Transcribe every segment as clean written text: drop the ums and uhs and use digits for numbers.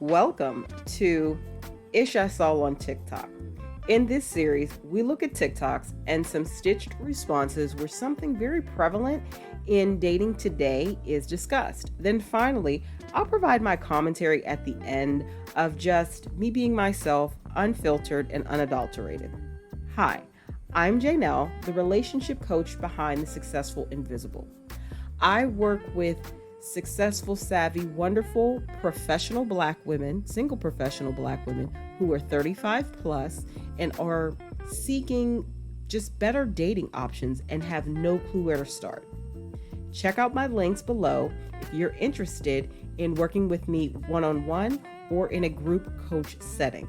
Welcome to Ish I Saw on TikTok. In this series, we look at TikToks and some stitched responses where something very prevalent in dating today is discussed. Then finally, I'll provide my commentary at the end of just me being myself, unfiltered and unadulterated. Hi, I'm Janelle, the relationship coach behind The Successful Invisible. I work with successful, savvy, wonderful, professional Black women, single professional Black women who are 35 plus and are seeking just better dating options and have no clue where to start. Check out my links below if you're interested in working with me one-on-one or in a group coach setting.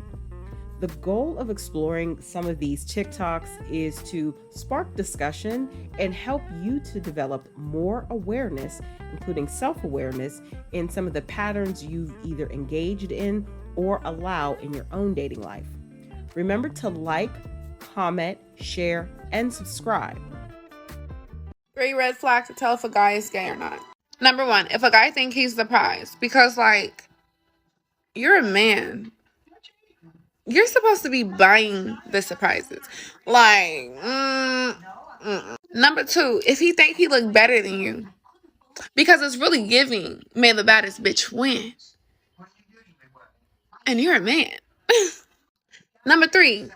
The goal of exploring some of these TikToks is to spark discussion and help you to develop more awareness, including self-awareness, in some of the patterns you've either engaged in or allow in your own dating life. Remember to like, comment, share, and subscribe. 3 red flags to tell if a guy is gay or not. Number 1, if a guy think he's the prize, because you're a man. You're supposed to be buying the surprises. Number 2, if he think he look better than you, because it's really giving, may the baddest bitch win. And you're a man. Number 3,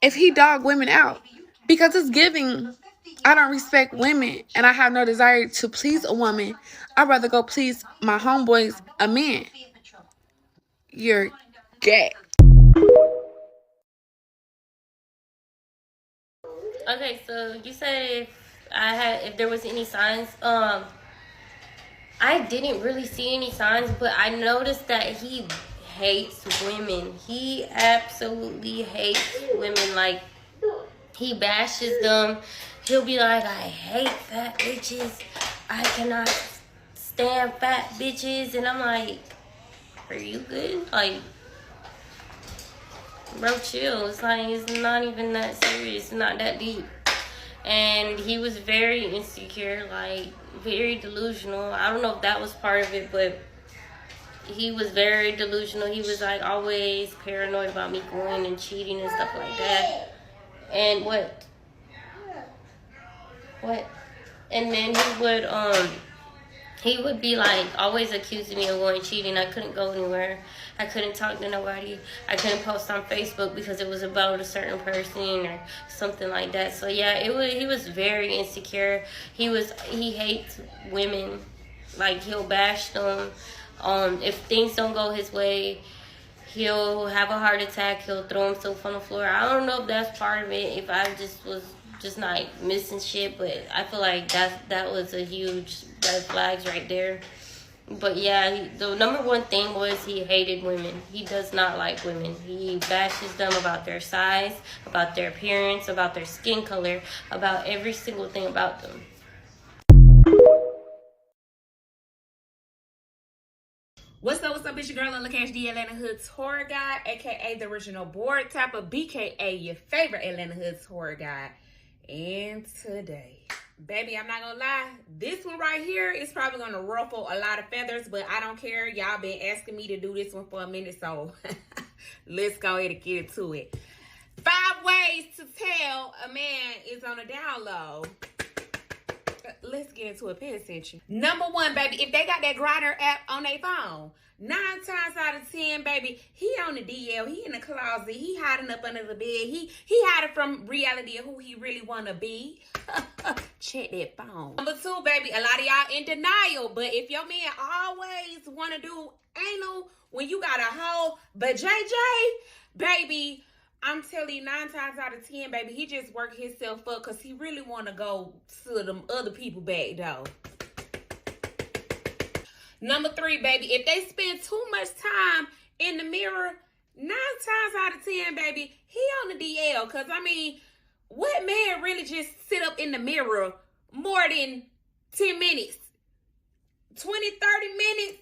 if he dog women out, because it's giving, I don't respect women and I have no desire to please a woman. I'd rather go please my homeboys, a man. You're gay. Okay, so you said if there was any signs, I didn't really see any signs, but I noticed that he hates women. He absolutely hates women. Like, he bashes them. He'll be like, I hate fat bitches. I cannot stand fat bitches. And I'm like, are you good? Like, bro, chill. It's not even that serious. It's not that deep. And he was very insecure, very delusional. I don't know if that was part of it, but he was very delusional. He was always paranoid about me going and cheating and stuff like that. And what? And then he would be always accusing me of going cheating. I couldn't go anywhere. I couldn't talk to nobody. I couldn't post on Facebook because it was about a certain person or something like that. So yeah, he was very insecure. He hates women. He'll bash them. If things don't go his way, he'll have a heart attack. He'll throw himself on the floor. I don't know if that's part of it. If I just was not missing shit, but I feel like that was a huge red flags right there. But yeah, the number one thing was he hated women. He does not like women. He bashes them about their size, about their appearance, about their skin color, about every single thing about them. What's up, it's your girl, Lakesh, the Atlanta Hood Tour Guide, aka the original board tapper, BKA your favorite Atlanta Hood Tour Guide. And today, baby, I'm not gonna lie, this one right here is probably gonna ruffle a lot of feathers, but I don't care. Y'all been asking me to do this one for a minute, so let's go ahead and get into it. 5 ways to tell a man is on a down low. Let's get into it. Pay attention. Number 1, baby, if they got that Grindr app on their phone, 9 times out of 10, baby, he on the DL, he in the closet, he hiding up under the bed, he hiding from reality of who he really want to be. Check that phone. Number 2, baby, a lot of y'all in denial, but if your man always want to do anal when you got a hoe, but JJ, baby, I'm telling you, 9 times out of 10, baby, he just work himself up because he really want to go to them other people back, though. Number 3, baby, if they spend too much time in the mirror, 9 times out of 10, baby, he on the DL. Because, what man really just sit up in the mirror more than 10 minutes? 20, 30 minutes?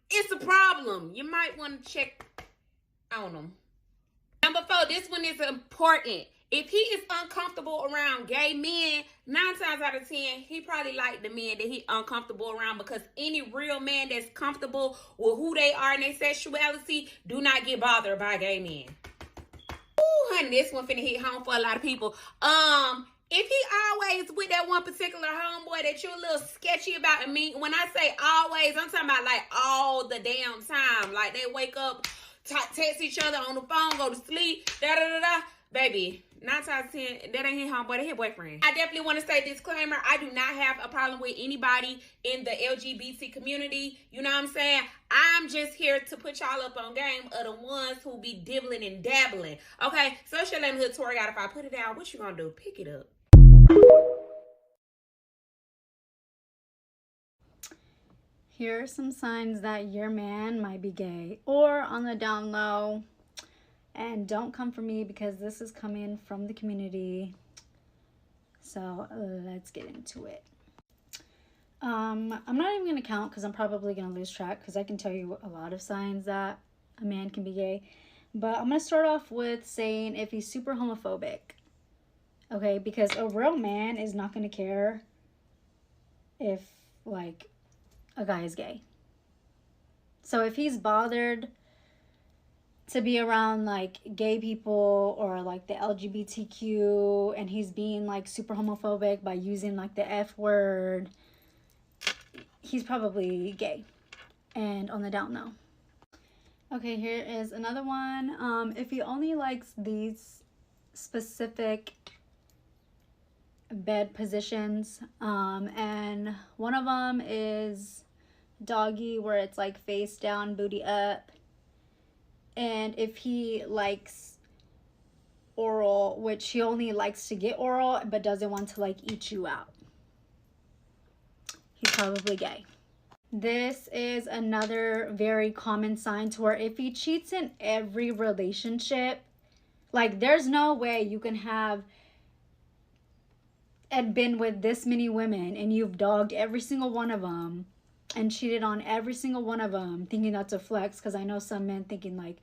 It's a problem. You might want to check on them. Number 4, this one is important. If he is uncomfortable around gay men, 9 times out of 10, he probably like the men that he uncomfortable around, because any real man that's comfortable with who they are and their sexuality do not get bothered by gay men. Ooh, honey, this one finna hit home for a lot of people. If he always with that one particular homeboy that you're a little sketchy about, and me, when I say always, I'm talking about like all the damn time. Like they wake up, text each other on the phone, go to sleep, baby. 9 times out of 10, that ain't his homeboy, that his boyfriend. I definitely want to say disclaimer, I do not have a problem with anybody in the LGBT community. You know what I'm saying? I'm just here to put y'all up on game of the ones who be dibbling and dabbling. Okay, so it's your neighborhood tour guide. If I put it down, what you gonna do? Pick it up. Here are some signs that your man might be gay or on the down low. And don't come for me because this is coming from the community. So let's get into it. I'm not even going to count because I'm probably going to lose track, because I can tell you a lot of signs that a man can be gay. But I'm going to start off with saying if he's super homophobic. Okay, because a real man is not going to care if, like, a guy is gay. So if he's bothered to be around like gay people or like the LGBTQ, and he's being like super homophobic by using like the F word, he's probably gay and on the down low. Okay, here is another one. If he only likes these specific bed positions, and one of them is doggy, where it's like face down, booty up. And if he likes oral, which he only likes to get oral but doesn't want to like eat you out, he's probably gay. This is another very common sign to where if he cheats in every relationship, like there's no way you can have and been with this many women and you've dogged every single one of them and cheated on every single one of them, thinking that's a flex. Because I know some men thinking like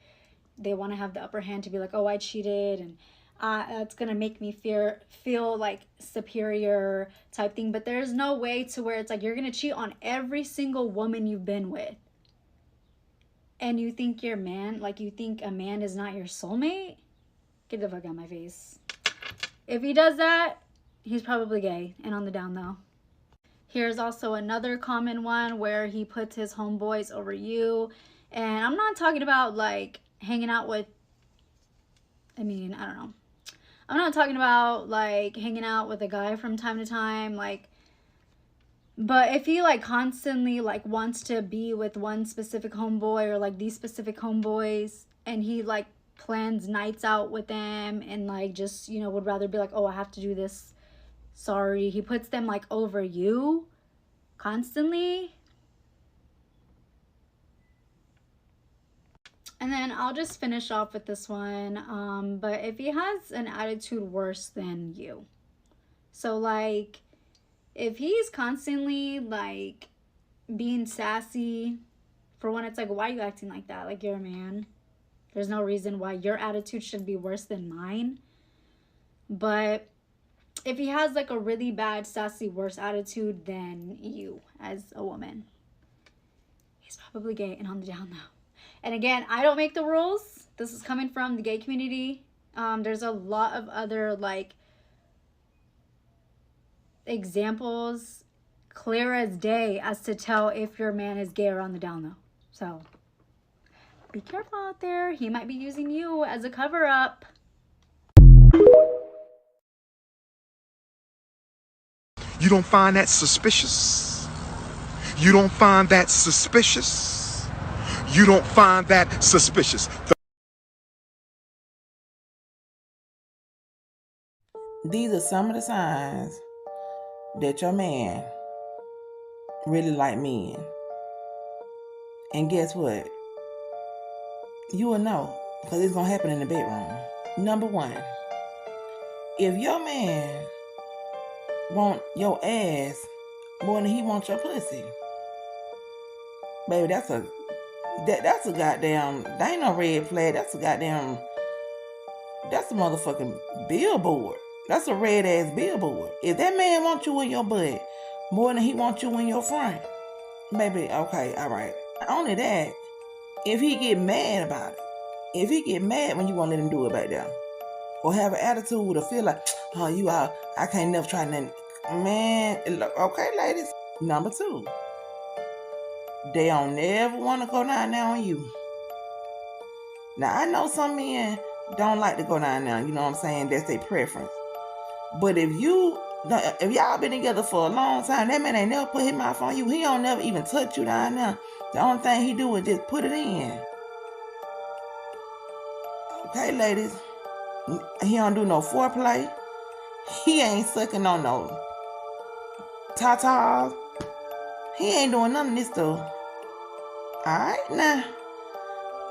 they want to have the upper hand to be like, oh, I cheated and it's gonna make me feel like superior type thing. But there's no way to where it's like you're gonna cheat on every single woman you've been with, and you think your man, like you think a man is not your soulmate. Get the fuck out of my face. If he does that, he's probably gay and on the down low. Here's also another common one where he puts his homeboys over you. And I'm not talking about like hanging out with, I don't know. I'm not talking about like hanging out with a guy from time to time, like, but if he like constantly like wants to be with one specific homeboy or like these specific homeboys, and he like plans nights out with them and like just, you know, would rather be like, oh, I have to do this. Sorry, he puts them like over you constantly. And then I'll just finish off with this one. But if he has an attitude worse than you, so like if he's constantly like being sassy, for one, it's like, why are you acting like that? Like, you're a man. There's no reason why your attitude should be worse than mine. But if he has like a really bad, sassy, worse attitude than you as a woman, he's probably gay and on the down low. And again, I don't make the rules. This is coming from the gay community. There's a lot of other like examples, clear as day, as to tell if your man is gay or on the down low. So be careful out there. He might be using you as a cover up. You don't find that suspicious? You don't find that suspicious? You don't find that suspicious? These are some of the signs that your man really like men. And guess what? You will know, because it's going to happen in the bedroom. Number one, if your man want your ass more than he wants your pussy, baby, that's a goddamn, that ain't no red flag. That's a goddamn That's a motherfucking billboard. That's a red ass billboard. If that man wants you in your butt more than he wants you in your front, maybe, okay, all right. Only that, if he get mad about it, if he get mad when you won't let him do it back there, or have an attitude or feel like, oh, you out, I can't never try nothing. Man, okay, ladies. Number 2, they don't never want to go down there on you. Now, I know some men don't like to go down there, you know what I'm saying? That's their preference. But if y'all been together for a long time, that man ain't never put his mouth on you. He don't never even touch you down there. The only thing he do is just put it in. Okay, ladies. He don't do no foreplay. He ain't sucking on no tatas. He ain't doing none of this stuff. Alright, now.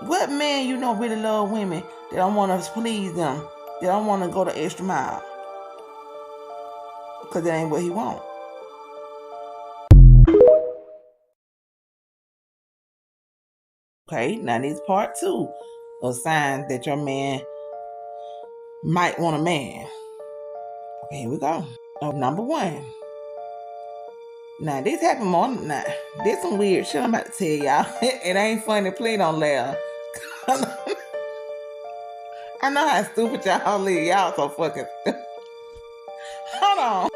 What man you know really love women that don't want to please them? That don't want to go the extra mile? Because that ain't what he want. Okay, now this part 2 of signs that your man might want a man. Okay, here we go. Number 1. Now this happened more. Now this some weird shit I'm about to tell y'all. It ain't funny. Please don't laugh. I know how stupid y'all live. Y'all so fucking stupid. Hold on.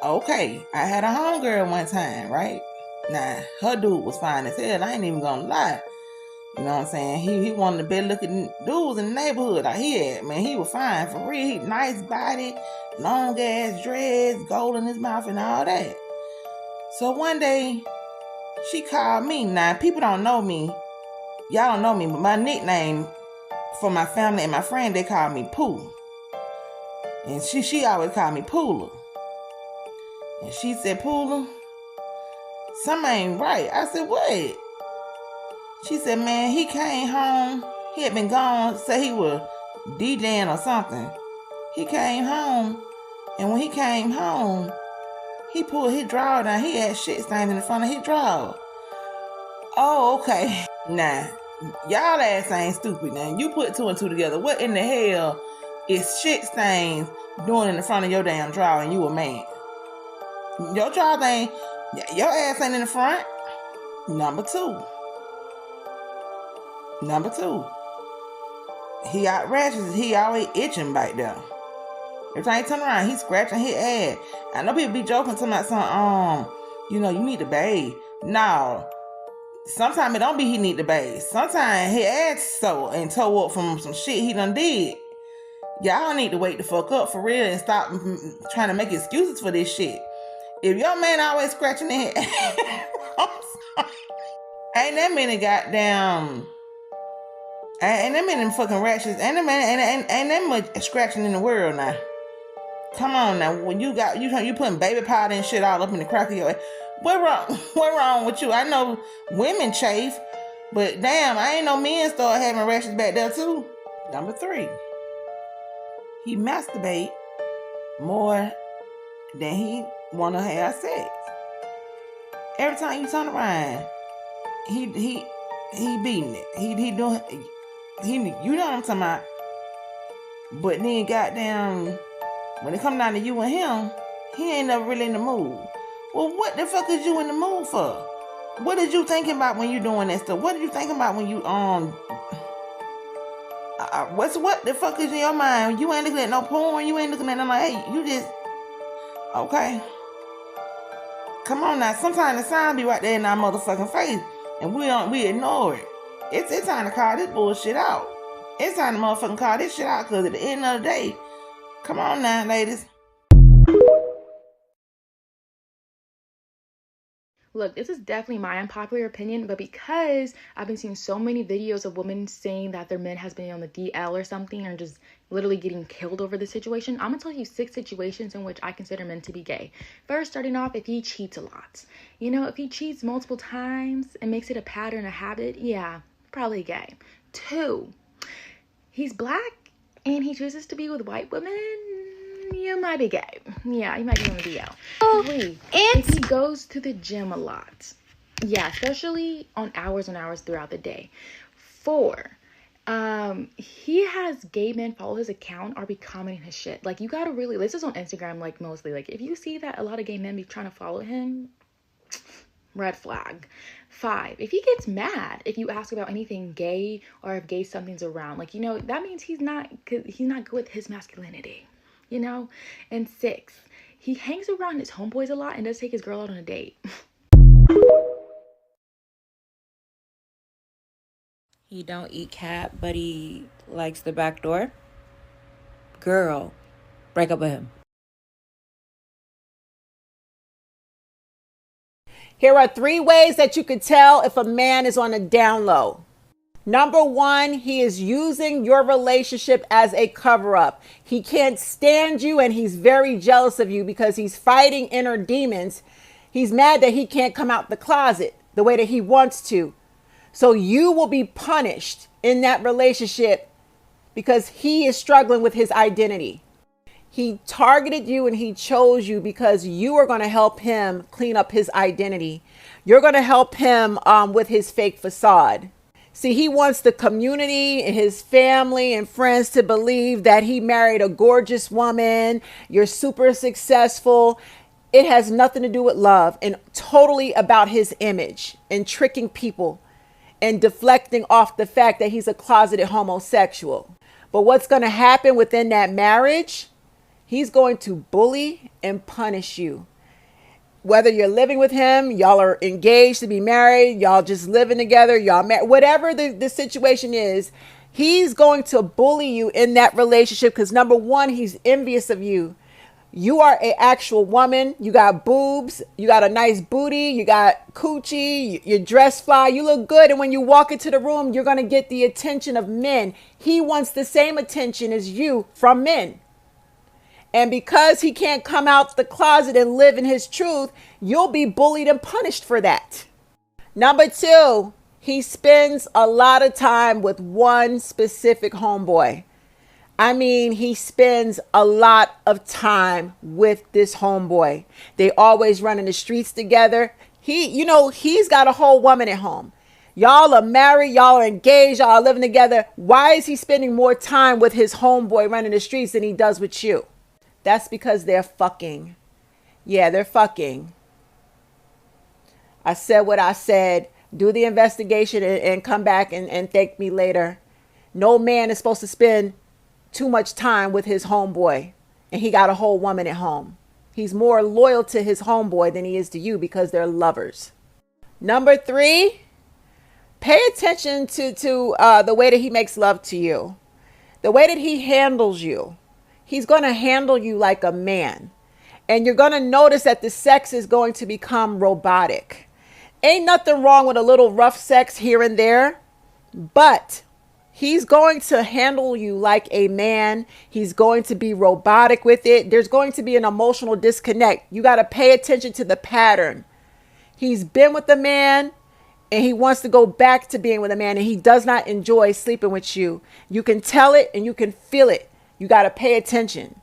Okay, I had a homegirl one time, right? Now, her dude was fine as hell. I ain't even gonna lie. You know what I'm saying? He one of the best looking dudes in the neighborhood. He was fine for real. He nice body, long ass dreads, gold in his mouth and all that. So one day, she called me. Now, people don't know me. Y'all don't know me, but my nickname for my family and my friend, they call me Pooh. And she always called me Poola. And she said, Poola, something ain't right. I said, what? She said, man, he came home. He had been gone, say he was DJing or something. He came home, and when he came home, he pulled his drawer down. He had shit stains in the front of his drawer. Oh, okay. Now, y'all ass ain't stupid. Now, you put 2 and 2 together. What in the hell is shit stains doing in the front of your damn drawer and you a man? Your drawer ain't, your ass ain't in the front. Number 2. He out ratchet. He always itching back there. Every time he turn around, he scratching his ass. I know people be joking to my son, you need to bathe. No. Sometimes it don't be he need to bathe. Sometimes his ass sore and toe up from some shit he done did. Y'all need to wake the fuck up for real and stop trying to make excuses for this shit. If your man always scratching his ass, ain't that many goddamn... Ain't that many fucking ratchets? Ain't that much scratching in the world now? Come on now. When you putting baby powder and shit all up in the crack of your head. What wrong with you? I know women chafe, but damn, I ain't no men start having rashes back there too. Number 3. He masturbate more than he wanna have sex. Every time you turn around, he beating it. He doing. You know what I'm talking about. But then goddamn, when it come down to you and him, he ain't never really in the mood. Well, what the fuck is you in the mood for? What did you thinking about when you doing that stuff? What did you thinking about when you what the fuck is in your mind? You ain't looking at no porn. You ain't looking at nothing like, hey, you just okay. Come on now. Sometimes the sign be right there in our motherfucking face, and we ignore it. It's time to call this bullshit out. It's time to motherfucking call this shit out, because at the end of the day, come on now, ladies. Look, this is definitely my unpopular opinion, but because I've been seeing so many videos of women saying that their men has been on the DL or something and just literally getting killed over the situation, I'm going to tell you 6 situations in which I consider men to be gay. First, starting off, if he cheats a lot. If he cheats multiple times and makes it a pattern, a habit, yeah, probably gay. 2, he's black and he chooses to be with white women. You might be gay. Yeah, you might be on the DL. 3, if he goes to the gym a lot. Yeah, especially on hours and hours throughout the day. 4, He has gay men follow his account or be commenting his shit. Like, you gotta really, this is on Instagram, like, mostly. Like, if you see that a lot of gay men be trying to follow him, red flag. 5, if he gets mad if you ask about anything gay or if gay something's around, like, that means he's not good with his masculinity, And 6, he hangs around his homeboys a lot and does take his girl out on a date. He don't eat cat, but he likes the back door. Girl, break up with him. Here are 3 ways that you can tell if a man is on a down low. Number 1, he is using your relationship as a cover-up. He can't stand you and he's very jealous of you because he's fighting inner demons. He's mad that he can't come out the closet the way that he wants to. So you will be punished in that relationship because he is struggling with his identity. He targeted you and he chose you because you are going to help him clean up his identity. You're going to help him with his fake facade. See, he wants the community and his family and friends to believe that he married a gorgeous woman. You're super successful. It has nothing to do with love and totally about his image and tricking people and deflecting off the fact that he's a closeted homosexual. But what's going to happen within that marriage? He's going to bully and punish you. Whether you're living with him, y'all are engaged to be married, y'all just living together, y'all married, whatever the situation is, he's going to bully you in that relationship because number 1, he's envious of you. You are an actual woman. You got boobs. You got a nice booty. You got coochie. You're dressed fly. You look good. And when you walk into the room, you're going to get the attention of men. He wants the same attention as you from men. And because he can't come out the closet and live in his truth, you'll be bullied and punished for that. Number 2, he spends a lot of time with one specific homeboy. I mean, he spends a lot of time with this homeboy. They always run in the streets together. He's got a whole woman at home. Y'all are married. Y'all are engaged. Y'all are living together. Why is he spending more time with his homeboy running the streets than he does with you? That's because they're fucking. Yeah, they're fucking. I said what I said. Do the investigation and come back and thank me later. No man is supposed to spend too much time with his homeboy and he got a whole woman at home. He's more loyal to his homeboy than he is to you because they're lovers. Number 3, pay attention to the way that he makes love to you, the way that he handles you. He's going to handle you like a man, and you're going to notice that the sex is going to become robotic. Ain't nothing wrong with a little rough sex here and there, but he's going to handle you like a man. He's going to be robotic with it. There's going to be an emotional disconnect. You got to pay attention to the pattern. He's been with the man and he wants to go back to being with a man, and he does not enjoy sleeping with you. You can tell it and you can feel it. You got to pay attention.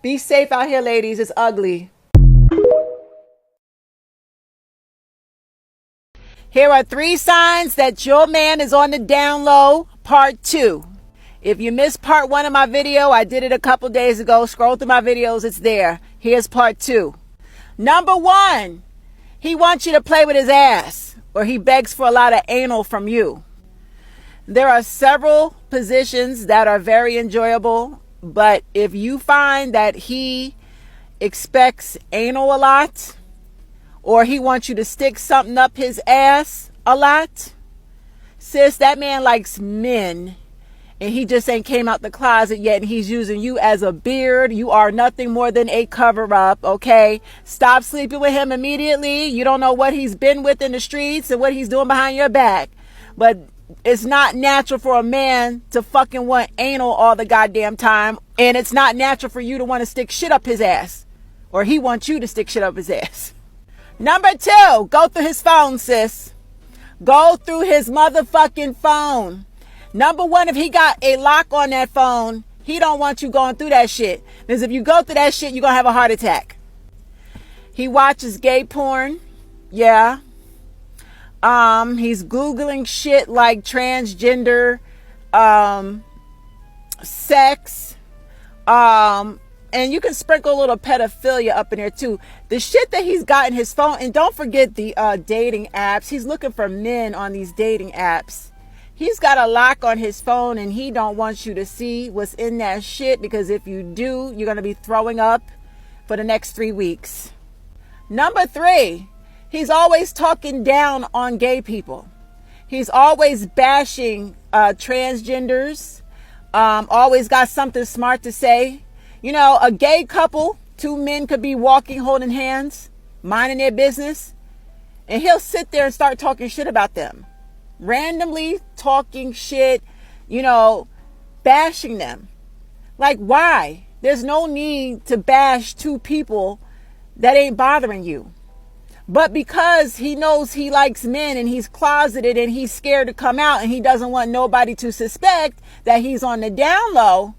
Be safe out here, ladies. It's ugly. Here are 3 signs that your man is on the down low, part 2. If you missed part 1 of my video, I did it a couple days ago. Scroll through my videos. It's there. Here's part 2. Number 1, he wants you to play with his ass, or he begs for a lot of anal from you. There are several positions that are very enjoyable, but if you find that he expects anal a lot, or he wants you to stick something up his ass a lot, sis, that man likes men and he just ain't came out the closet yet, and he's using you as a beard. You are nothing more than a cover up, okay? Stop sleeping with him immediately. You don't know what he's been with in the streets and what he's doing behind your back, but it's not natural for a man to fucking want anal all the goddamn time. And it's not natural for you to want to stick shit up his ass. Or he wants you to stick shit up his ass. Number 2, go through his phone, sis. Go through his motherfucking phone. Number 1, if he got a lock on that phone, he don't want you going through that shit. Because if you go through that shit, you're going to have a heart attack. He watches gay porn. Yeah. He's Googling shit like transgender sex, and you can sprinkle a little pedophilia up in there too. The shit that he's got in his phone, and don't forget the dating apps. He's looking for men on these dating apps. He's got a lock on his phone, and he don't want you to see what's in that shit, because if you do, you're going to be throwing up for the next 3 weeks. Number 3, he's always talking down on gay people. He's always bashing transgenders. Always got something smart to say. You know, a gay couple, 2 men could be walking, holding hands, minding their business, and he'll sit there and start talking shit about them. Randomly talking shit, you know, bashing them. Like, why? There's no need to bash 2 people that ain't bothering you. But because he knows he likes men and he's closeted and he's scared to come out and he doesn't want nobody to suspect that he's on the down low,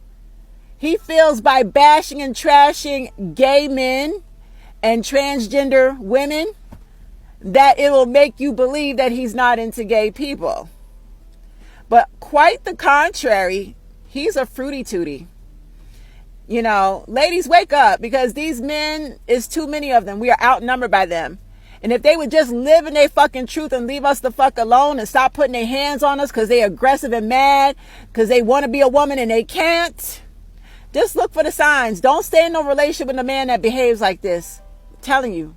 he feels by bashing and trashing gay men and transgender women that it will make you believe that he's not into gay people. But quite the contrary, he's a fruity tootie. You know, ladies, wake up, because these men, is too many of them. We are outnumbered by them. And if they would just live in their fucking truth and leave us the fuck alone and stop putting their hands on us because they aggressive and mad because they want to be a woman and they can't, just look for the signs. Don't stay in no relationship with a man that behaves like this. I'm telling you.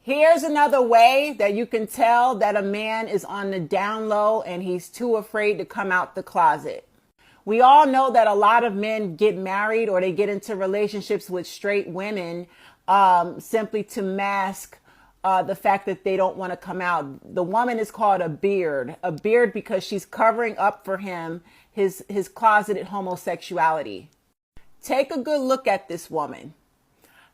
Here's another way that you can tell that a man is on the down low and he's too afraid to come out the closet. We all know that a lot of men get married or they get into relationships with straight women simply to mask the fact that they don't want to come out. The woman is called a beard because she's covering up for him his closeted homosexuality. Take a good look at this woman.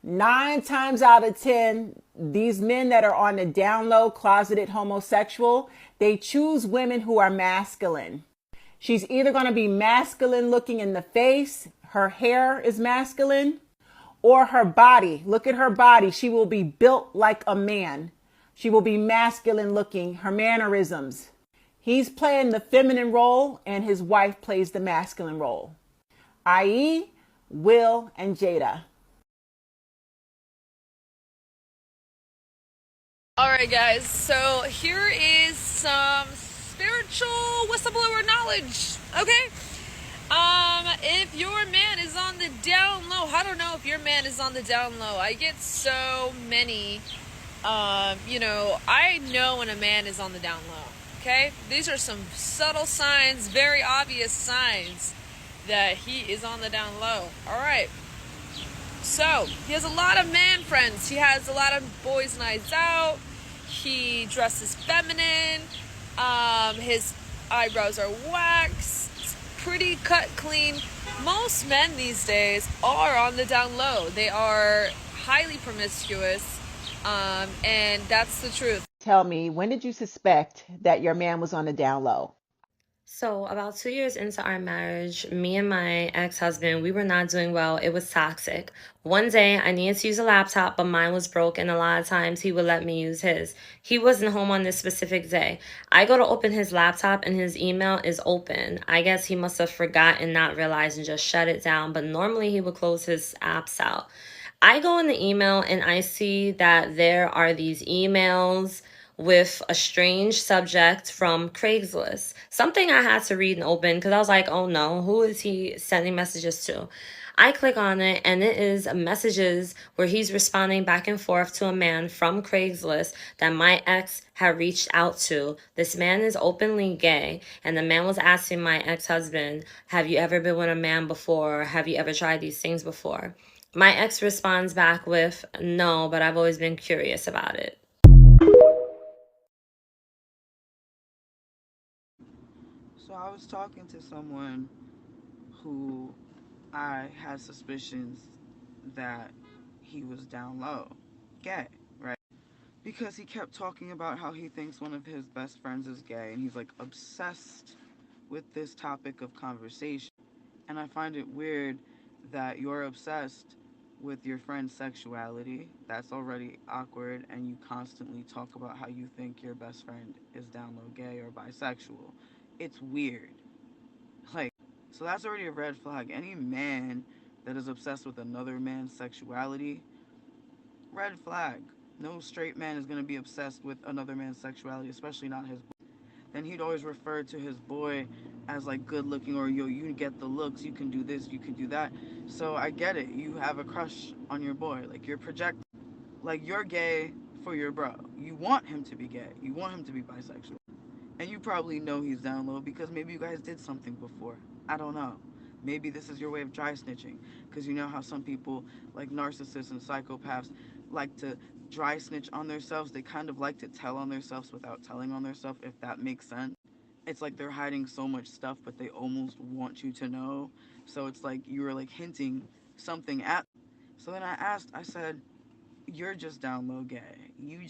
9 times out of 10, these men that are on the down low, closeted homosexual, they choose women who are masculine. She's either going to be masculine looking in the face, her hair is masculine, or her body. Look at her body. She will be built like a man. She will be masculine looking, her mannerisms. He's playing the feminine role and his wife plays the masculine role, i.e., Will and Jada. Alright guys, so here is some spiritual whistleblower knowledge, okay? If your man is on the down low, I don't know if your man is on the down low. I get so many, I know when a man is on the down low, okay? These are some subtle signs, very obvious signs that he is on the down low. Alright. So, he has a lot of man friends. He has a lot of boys' nights out. He dresses feminine. His eyebrows are waxed. Pretty cut clean. Most men these days are on the down low. They are highly promiscuous. And that's the truth. Tell me, when did you suspect that your man was on the down low? So about 2 years into our marriage, me and my ex-husband, we were not doing well. It was toxic. One day I needed to use a laptop, but mine was broke, and a lot of times he would let me use his. He wasn't home on this specific day. I go to open his laptop and his email is open. I guess he must have forgot and not realized and just shut it down, but normally he would close his apps out. I go in the email and I see that there are these emails with a strange subject from Craigslist. Something I had to read and open because I was like, oh no, who is he sending messages to? I click on it and it is messages where he's responding back and forth to a man from Craigslist that my ex had reached out to. This man is openly gay, and the man was asking my ex-husband, have you ever been with a man before? Have you ever tried these things before? My ex responds back with, no, but I've always been curious about it. So I was talking to someone who I had suspicions that he was down low, gay, right? Because he kept talking about how he thinks one of his best friends is gay, and he's like obsessed with this topic of conversation. And I find it weird that you're obsessed with your friend's sexuality, that's already awkward, and you constantly talk about how you think your best friend is down low gay or bisexual. It's weird. Like, so that's already a red flag. Any man that is obsessed with another man's sexuality, red flag. No straight man is going to be obsessed with another man's sexuality, especially not his boy. Then he'd always refer to his boy as like good looking, or yo, you get the looks, you can do this, you can do that. So I get it. You have a crush on your boy. Like, you're projecting. Like, you're gay for your bro. You want him to be gay. You want him to be bisexual. And you probably know he's down low because maybe you guys did something before. I don't know. Maybe this is your way of dry snitching. Because you know how some people, like narcissists and psychopaths, like to dry snitch on themselves. They kind of like to tell on themselves without telling on themselves, if that makes sense. It's like they're hiding so much stuff, but they almost want you to know. So it's like you were like hinting something at. So then I said, you're just down low gay. You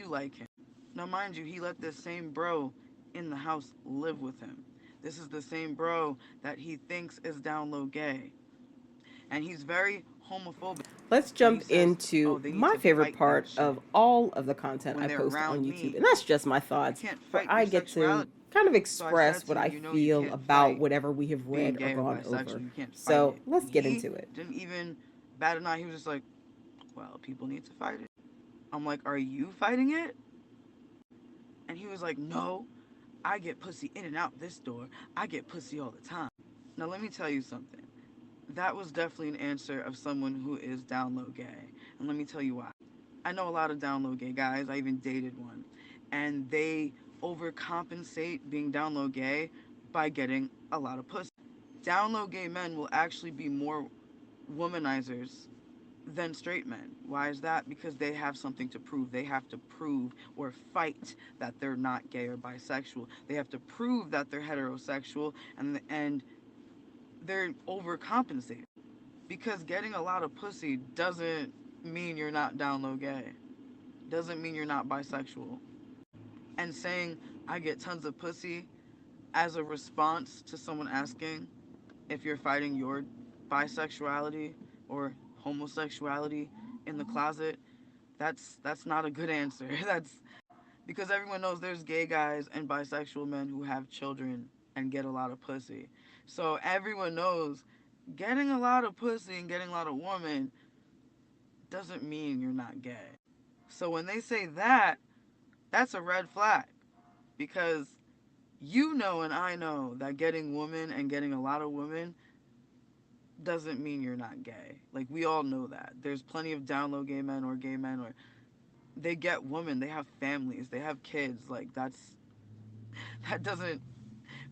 like him. Now, mind you, he let this same bro in the house live with him. This is the same bro that he thinks is down low gay. And he's very homophobic. Let's So he jump says, oh, into they need my to favorite fight that part shit. of all of the content When I they're post on around YouTube. me, And that's just my you thoughts, can't where fight I your get to sexuality. kind of So I express said what to I him, you know, you feel can't about fight whatever we have being read or gay or gone bisexual. over. You can't fight So it. let's get He into it. didn't even bat an eye. He was just like, well, people need to fight it. I'm like, are you fighting it? And he was like, no, I get pussy in and out this door. I get pussy all the time. Now, let me tell you something. That was definitely an answer of someone who is down low gay. And let me tell you why. I know a lot of down low gay guys. I even dated one. And they overcompensate being down low gay by getting a lot of pussy. Down low gay men will actually be more womanizers than straight men. Why is that? Because they have something to prove. They have to prove or fight that they're not gay or bisexual. They have to prove that they're heterosexual, and they're overcompensating. Because getting a lot of pussy doesn't mean you're not down low gay. Doesn't mean you're not bisexual. And saying I get tons of pussy as a response to someone asking if you're fighting your bisexuality or homosexuality in the closet, that's not a good answer. That's because everyone knows there's gay guys and bisexual men who have children and get a lot of pussy. So everyone knows getting a lot of pussy and getting a lot of women doesn't mean you're not gay. So when they say that, that's a red flag, because you know and I know that getting women and getting a lot of women doesn't mean you're not gay. Like, we all know that. There's plenty of down low gay men or they get women, they have families, they have kids. Like, that doesn't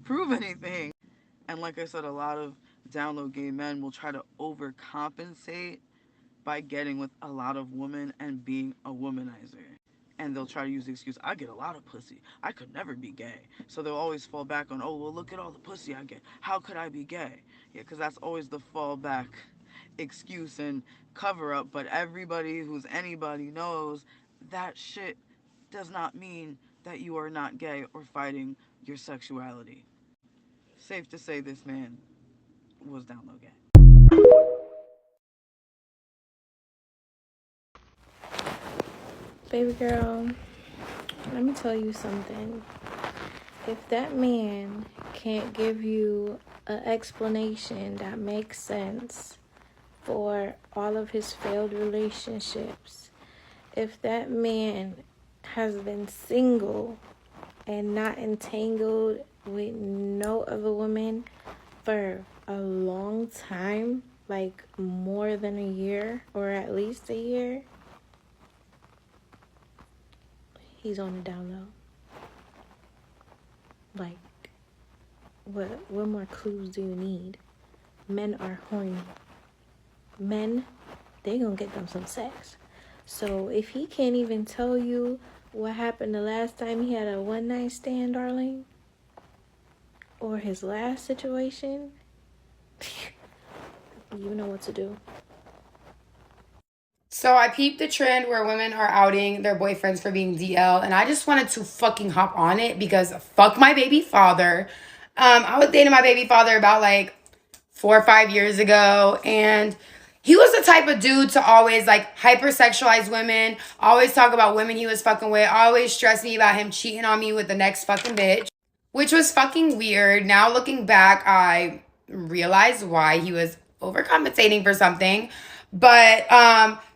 prove anything. And like I said, a lot of down low gay men will try to overcompensate by getting with a lot of women and being a womanizer. And they'll try to use the excuse, I get a lot of pussy, I could never be gay. So they'll always fall back on, oh, well, look at all the pussy I get. How could I be gay? Yeah, because that's always the fallback excuse and cover up. But everybody who's anybody knows that shit does not mean that you are not gay or fighting your sexuality. Safe to say this man was down low gay. Baby girl, let me tell you something. If that man can't give you an explanation that makes sense for all of his failed relationships, if that man has been single and not entangled with no other woman for a long time, like more than a year or at least a year, he's on the down low. Like, what more clues do you need? Men are horny. Men, they gonna get them some sex. So if he can't even tell you what happened the last time he had a one night stand, darling, or his last situation, you know what to do. So I peeped the trend where women are outing their boyfriends for being DL, and I just wanted to fucking hop on it because fuck my baby father. I was dating my baby father about like 4 or 5 years ago, and He was the type of dude to always like hypersexualize women, always talk about women he was fucking with, always stress me about him cheating on me with the next fucking bitch, which was fucking weird. Now looking back, I realized why he was overcompensating for something. But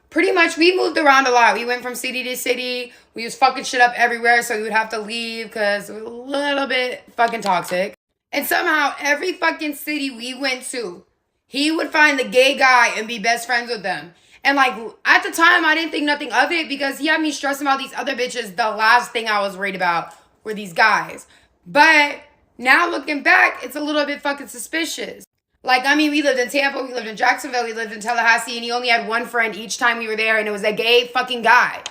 pretty much we moved around a lot. We went from city to city. We was fucking shit up everywhere, so we would have to leave because it was a little bit fucking toxic. And somehow every fucking city we went to, he would find the gay guy and be best friends with them. And like at the time, I didn't think nothing of it because he had me stressing about these other bitches. The last thing I was worried about were these guys. But now looking back, it's a little bit fucking suspicious. Like, I mean, we lived in Tampa, we lived in Jacksonville, we lived in Tallahassee, and he only had one friend each time we were there, and it was a gay fucking guy.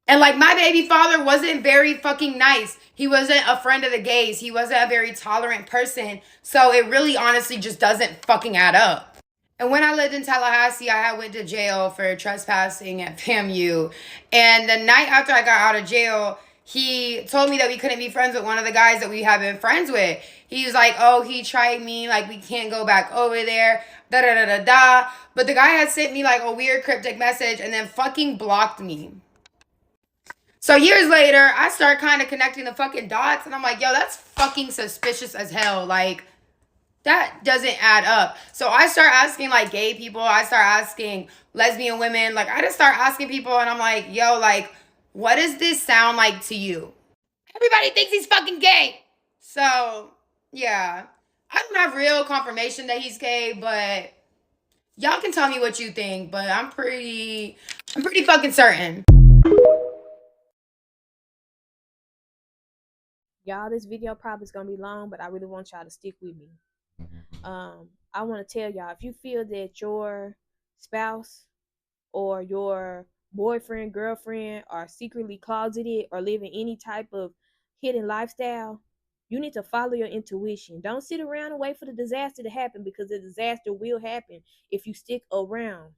And like, my baby father wasn't very fucking nice. He wasn't a friend of the gays. He wasn't a very tolerant person. So it really honestly just doesn't fucking add up. And when I lived in Tallahassee, I had went to jail for trespassing at FAMU. And the night after I got out of jail, he told me that we couldn't be friends with one of the guys that we have been friends with. He was like, oh, he tried me. Like, we can't go back over there. Da da da da da. But the guy had sent me like a weird cryptic message and then fucking blocked me. So years later, I start kind of connecting the fucking dots. And I'm like, yo, that's fucking suspicious as hell. Like, that doesn't add up. So I start asking like gay people. I start asking lesbian women. Like, I just start asking people and I'm like, yo, like, what does this sound like to you? Everybody thinks he's fucking gay. So, yeah. I don't have real confirmation that he's gay, but y'all can tell me what you think. But I'm pretty fucking certain. Y'all, this video probably is gonna be long, but I really want y'all to stick with me. I want to tell y'all, if you feel that your spouse or your boyfriend, girlfriend are secretly closeted or living any type of hidden lifestyle, you need to follow your intuition. Don't sit around and wait for the disaster to happen, because the disaster will happen if you stick around.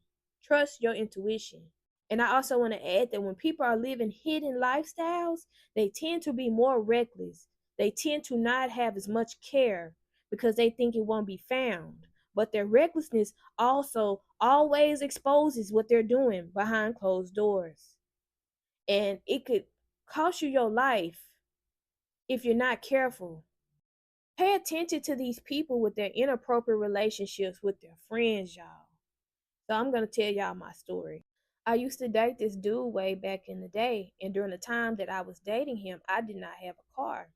Trust your intuition. And I also want to add that when people are living hidden lifestyles, they tend to be more reckless. They tend to not have as much care because they think it won't be found. But their recklessness also always exposes what they're doing behind closed doors. And it could cost you your life if you're not careful. Pay attention to these people with their inappropriate relationships with their friends, y'all. So I'm going to tell y'all my story. I used to date this dude way back in the day, and during the time that I was dating him, I did not have a car.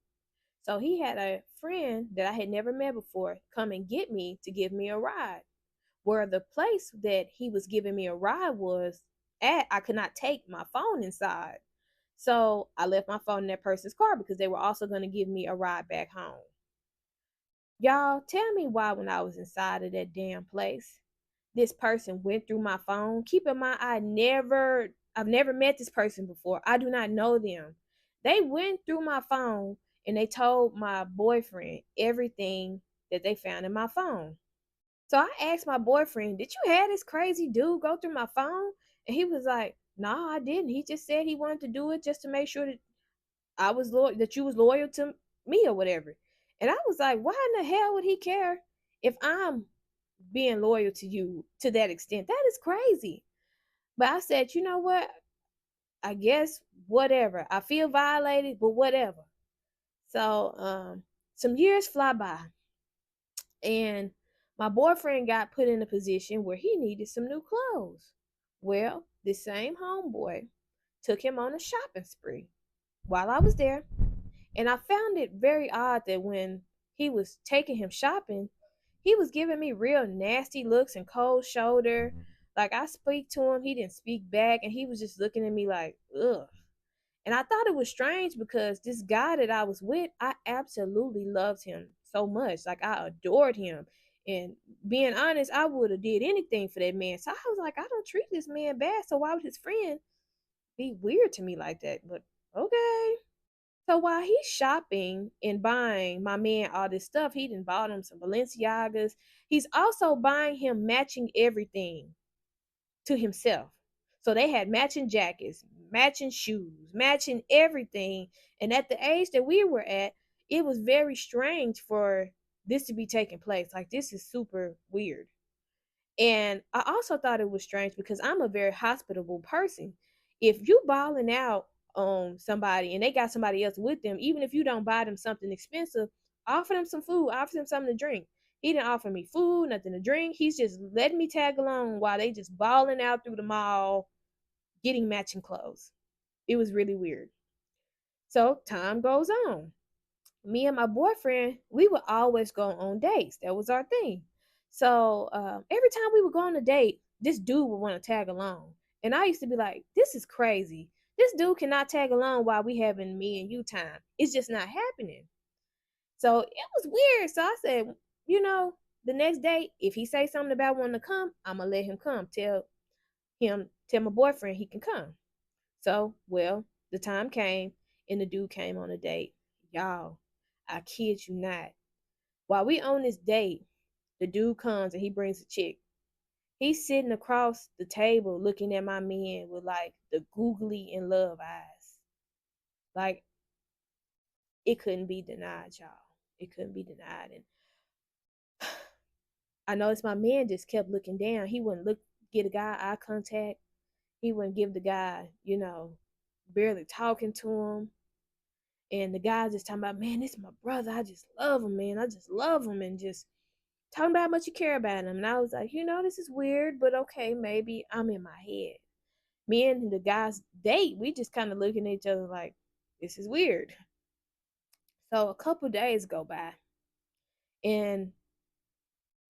So he had a friend that I had never met before come and get me to give me a ride. Where the place that he was giving me a ride was at, I could not take my phone inside. So I left my phone in that person's car because they were also going to give me a ride back home. Y'all, tell me why when I was inside of that damn place, this person went through my phone. Keep in mind, I've never met this person before. I do not know them. They went through my phone and they told my boyfriend everything that they found in my phone. So I asked my boyfriend, did you have this crazy dude go through my phone? And he was like, no, I didn't. He just said he wanted to do it just to make sure that I was that you was loyal to me or whatever. And I was like, why in the hell would he care if I'm being loyal to you to that extent? That is crazy. But I said, you know what? I guess whatever. I feel violated, but whatever. So some years fly by, and my boyfriend got put in a position where he needed some new clothes. Well, this same homeboy took him on a shopping spree while I was there. And I found it very odd that when he was taking him shopping, he was giving me real nasty looks and cold shoulder. Like, I speak to him, he didn't speak back, and he was just looking at me like, ugh. And I thought it was strange because this guy that I was with, I absolutely loved him so much. Like, I adored him. And being honest, I would have did anything for that man. So I was like, I don't treat this man bad. So why would his friend be weird to me like that? But okay. So while he's shopping and buying my man all this stuff, he done bought him some Balenciagas. He's also buying him matching everything to himself. So they had matching jackets, matching shoes, matching everything. And at the age that we were at, it was very strange for this to be taking place. Like, this is super weird. And I also thought it was strange because I'm a very hospitable person. If you balling out on somebody and they got somebody else with them, even if you don't buy them something expensive, offer them some food, offer them something to drink. He didn't offer me food, nothing to drink. He's just letting me tag along while they just balling out through the mall, getting matching clothes. It was really weird. So time goes on. Me and my boyfriend, we would always go on dates. That was our thing. So every time we would go on a date, this dude would want to tag along. And I used to be like, this is crazy. This dude cannot tag along while we having me and you time. It's just not happening. So it was weird. So I said, you know, the next day, if he say something about wanting to come, I'm gonna let him come. Tell my boyfriend he can come. So, well, the time came and the dude came on a date. Y'all, I kid you not. While we on this date, the dude comes and he brings a chick. He's sitting across the table looking at my man with like the googly in love eyes. Like it couldn't be denied, y'all. It couldn't be denied. And I noticed my man just kept looking down. He wouldn't get a guy eye contact. He wouldn't give the guy, barely talking to him. And the guy just talking about, man, this is my brother. I just love him, man. I just love him. And just talking about how much you care about him. And I was like, this is weird, but okay, maybe I'm in my head. Me and the guy's date, we just kind of looking at each other like, this is weird. So a couple days go by, and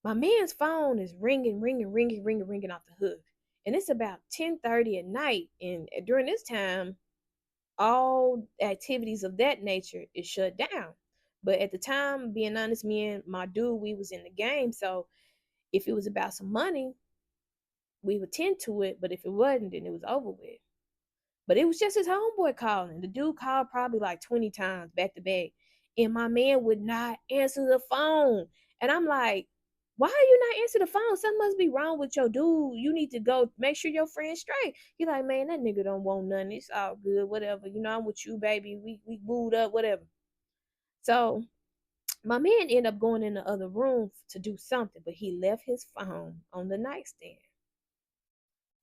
my man's phone is ringing, ringing, ringing, ringing, ringing off the hook. And it's about 10:30 at night. And during this time, all activities of that nature is shut down. But at the time, being honest, me and my dude, we was in the game. So if it was about some money, we would tend to it. But if it wasn't, then it was over with. But it was just his homeboy calling. The dude called probably like 20 times back to back. And my man would not answer the phone. And I'm like, why are you not answering the phone? Something must be wrong with your dude. You need to go make sure your friend's straight. He like, man, that nigga don't want nothing. It's all good, whatever. I'm with you, baby. We booed up, whatever. So my man ended up going in the other room to do something, but he left his phone on the nightstand.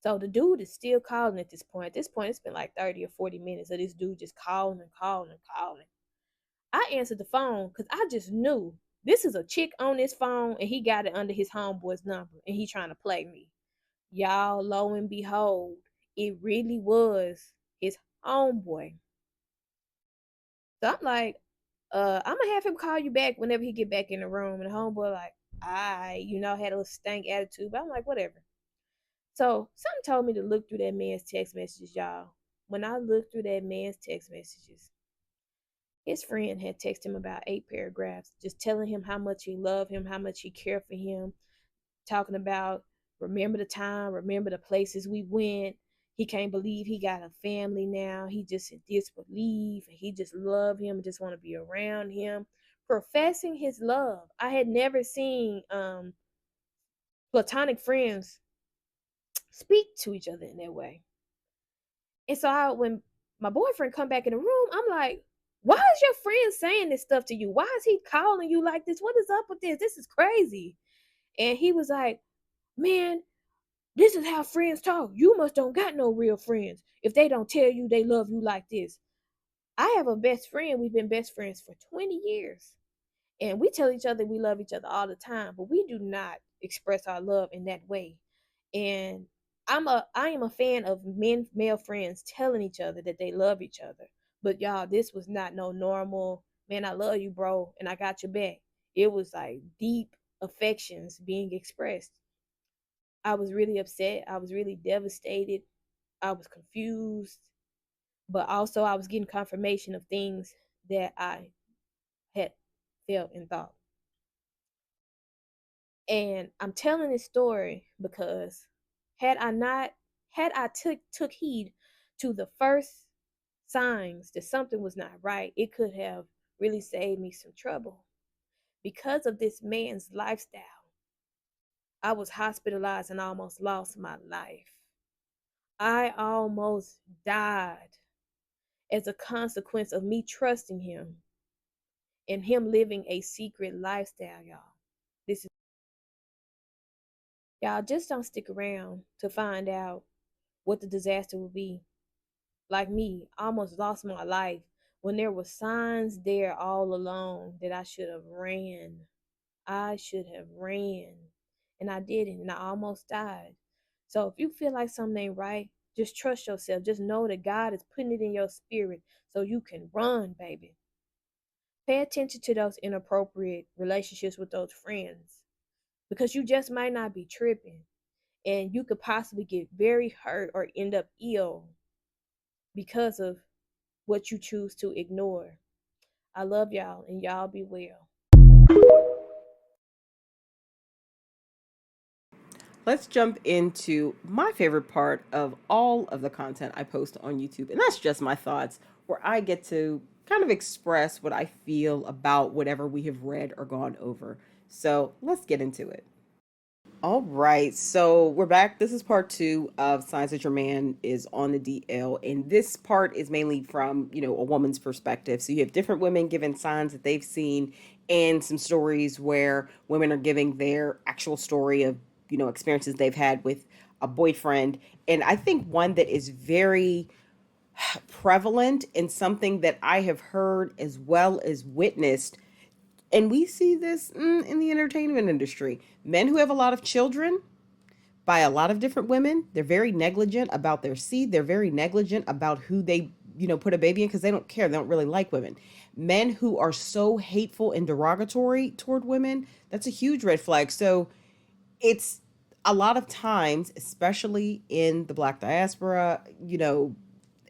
So the dude is still calling at this point. At this point, it's been like 30 or 40 minutes of this dude just calling and calling and calling. I answered the phone because I just knew this is a chick on this phone and he got it under his homeboy's number and he trying to play me. Y'all, lo and behold, it really was his homeboy. So I'm like, I'm gonna have him call you back whenever he get back in the room. And the homeboy like, had a little stank attitude, but I'm like, whatever. So something told me to look through that man's text messages, y'all. When I looked through that man's text messages, his friend had texted him about 8 paragraphs, just telling him how much he loved him, how much he cared for him, talking about remember the time, remember the places we went. He can't believe he got a family now. He just in disbelief, and he just loved him and just want to be around him, professing his love. I had never seen platonic friends speak to each other in that way. And so when my boyfriend come back in the room, I'm like, why is your friend saying this stuff to you? Why is he calling you like this? What is up with this? This is crazy. And he was like, man, this is how friends talk. You must don't got no real friends if they don't tell you they love you like this. I have a best friend. We've been best friends for 20 years. And we tell each other we love each other all the time, but we do not express our love in that way. And I am a fan of male friends telling each other that they love each other. But y'all, this was not no normal, man, I love you, bro, and I got your back. It was like deep affections being expressed. I was really upset. I was really devastated. I was confused. But also I was getting confirmation of things that I had felt and thought. And I'm telling this story because had I took heed to the first signs that something was not right, it could have really saved me some trouble. Because of this man's lifestyle, I was hospitalized and almost lost my life. I almost died as a consequence of me trusting him and him living a secret lifestyle, y'all. This is Y'all just don't stick around to find out what the disaster will be. Like me, I almost lost my life when there were signs there all along that I should have ran. I should have ran. And I didn't, and I almost died. So if you feel like something ain't right, just trust yourself. Just know that God is putting it in your spirit so you can run, baby. Pay attention to those inappropriate relationships with those friends because you just might not be tripping and you could possibly get very hurt or end up ill because of what you choose to ignore. I love y'all and y'all be well. Let's jump into my favorite part of all of the content I post on YouTube, and that's just my thoughts, where I get to kind of express what I feel about whatever we have read or gone over. So let's get into it. All right, so we're back. This is part two of Signs That Your Man is on the DL, and this part is mainly from, a woman's perspective. So you have different women giving signs that they've seen, and some stories where women are giving their actual story of, experiences they've had with a boyfriend. And I think one that is very prevalent and something that I have heard as well as witnessed, and we see this in the entertainment industry. Men who have a lot of children by a lot of different women, they're very negligent about their seed. They're very negligent about who they, put a baby in because they don't care. They don't really like women. Men who are so hateful and derogatory toward women, that's a huge red flag. So it's a lot of times, especially in the Black diaspora,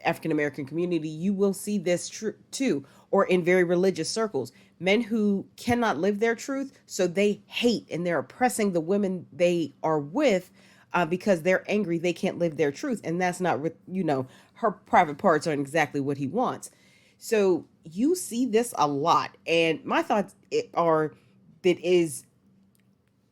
African American community, you will see this too, or in very religious circles. Men who cannot live their truth, so they hate and they're oppressing the women they are with because they're angry they can't live their truth. And that's not, her private parts aren't exactly what he wants. So you see this a lot. And my thoughts are that is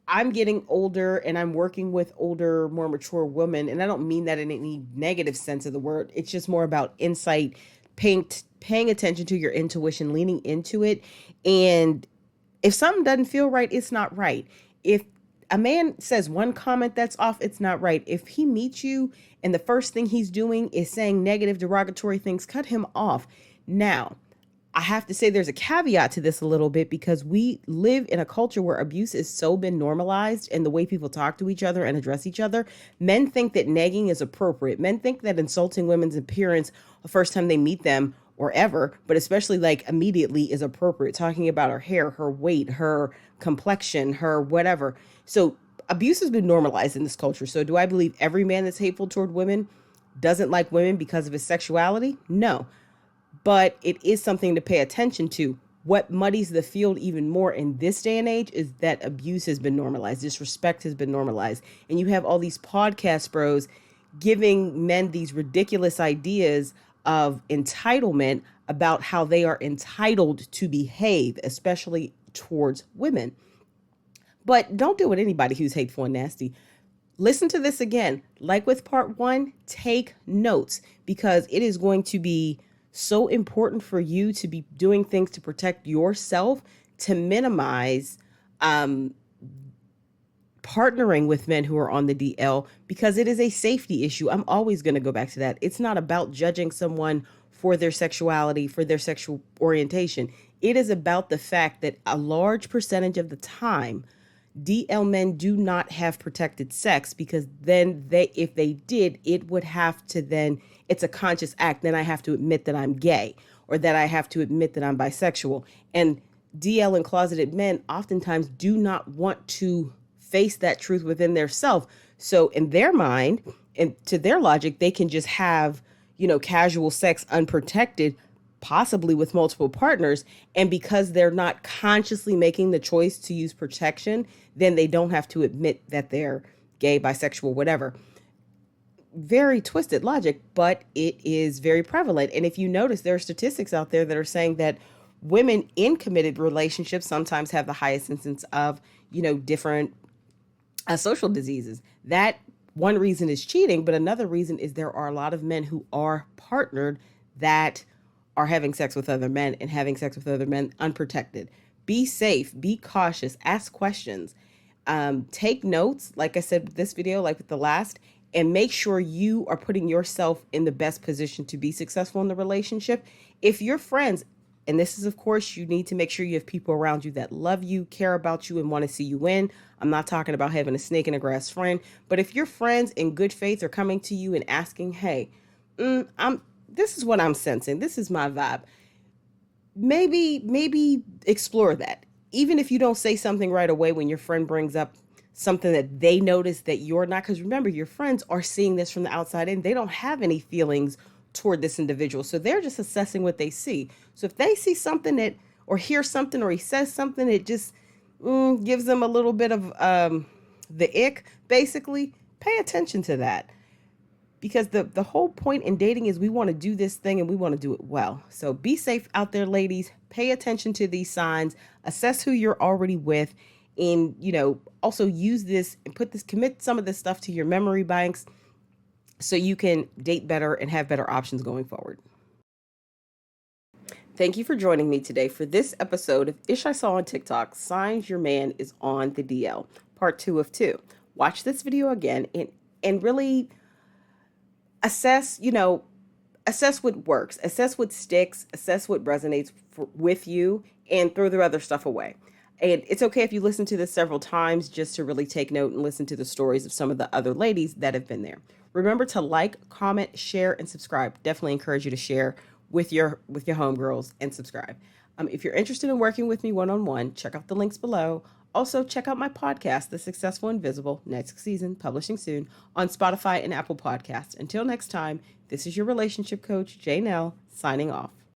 I'm getting older and I'm working with older, more mature women. And I don't mean that in any negative sense of the word. It's just more about insight, paying attention to your intuition, leaning into it. And if something doesn't feel right, it's not right. If a man says one comment that's off, it's not right. If he meets you and the first thing he's doing is saying negative, derogatory things, cut him off. Now, I have to say there's a caveat to this a little bit because we live in a culture where abuse is so been normalized and the way people talk to each other and address each other. Men think that nagging is appropriate. Men think that insulting women's appearance the first time they meet them or ever, but especially like immediately, is appropriate. Talking about her hair, her weight, her complexion, her whatever. So abuse has been normalized in this culture. So do I believe every man that's hateful toward women doesn't like women because of his sexuality? No. But it is something to pay attention to. What muddies the field even more in this day and age is that abuse has been normalized, disrespect has been normalized. And you have all these podcast bros giving men these ridiculous ideas of entitlement about how they are entitled to behave, especially towards women. But don't do it with anybody who's hateful and nasty. Listen to this again. Like with part one, take notes because it is going to be so important for you to be doing things to protect yourself, to minimize partnering with men who are on the DL, because it is a safety issue. I'm always going to go back to that. It's not about judging someone for their sexuality, for their sexual orientation. It is about the fact that a large percentage of the time, DL men do not have protected sex because then if they did, it would have to then, it's a conscious act. Then I have to admit that I'm gay or that I have to admit that I'm bisexual. And DL and closeted men oftentimes do not want to face that truth within their self. So in their mind and to their logic, they can just have, casual sex unprotected, possibly with multiple partners. And because they're not consciously making the choice to use protection, then they don't have to admit that they're gay, bisexual, whatever. Very twisted logic, but it is very prevalent. And if you notice, there are statistics out there that are saying that women in committed relationships sometimes have the highest instance of, different social diseases. That one reason is cheating, but another reason is there are a lot of men who are partnered that are having sex with other men and having sex with other men unprotected. Be safe, be cautious, ask questions. Take notes, like I said with this video, like with the last, and make sure you are putting yourself in the best position to be successful in the relationship. If your friends, and this is, of course, you need to make sure you have people around you that love you, care about you, and want to see you win. I'm not talking about having a snake in the grass friend, but if your friends in good faith are coming to you and asking, hey, this is what I'm sensing, this is my vibe, maybe explore that. Even if you don't say something right away when your friend brings up something that they notice that you're not, because remember, your friends are seeing this from the outside in. They don't have any feelings toward this individual, so they're just assessing what they see. So if they see something that, or hear something, or he says something that just gives them a little bit of the ick, basically, pay attention to that. Because the whole point in dating is we want to do this thing and we want to do it well. So be safe out there, ladies. Pay attention to these signs. Assess who you're already with. And, also use this and commit some of this stuff to your memory banks so you can date better and have better options going forward. Thank you for joining me today for this episode of Ish I Saw on TikTok, Signs Your Man is on the DL, part 2 of 2. Watch this video again and really assess what works, assess what sticks, assess what resonates with you, and throw the other stuff away. And it's okay if you listen to this several times just to really take note and listen to the stories of some of the other ladies that have been there. Remember to like, comment, share, and subscribe. Definitely encourage you to share with your homegirls and subscribe. If you're interested in working with me one-on-one, check out the links below. Also, check out my podcast, The Successful Invisible, next season, publishing soon, on Spotify and Apple Podcasts. Until next time, this is your relationship coach, Janelle, signing off.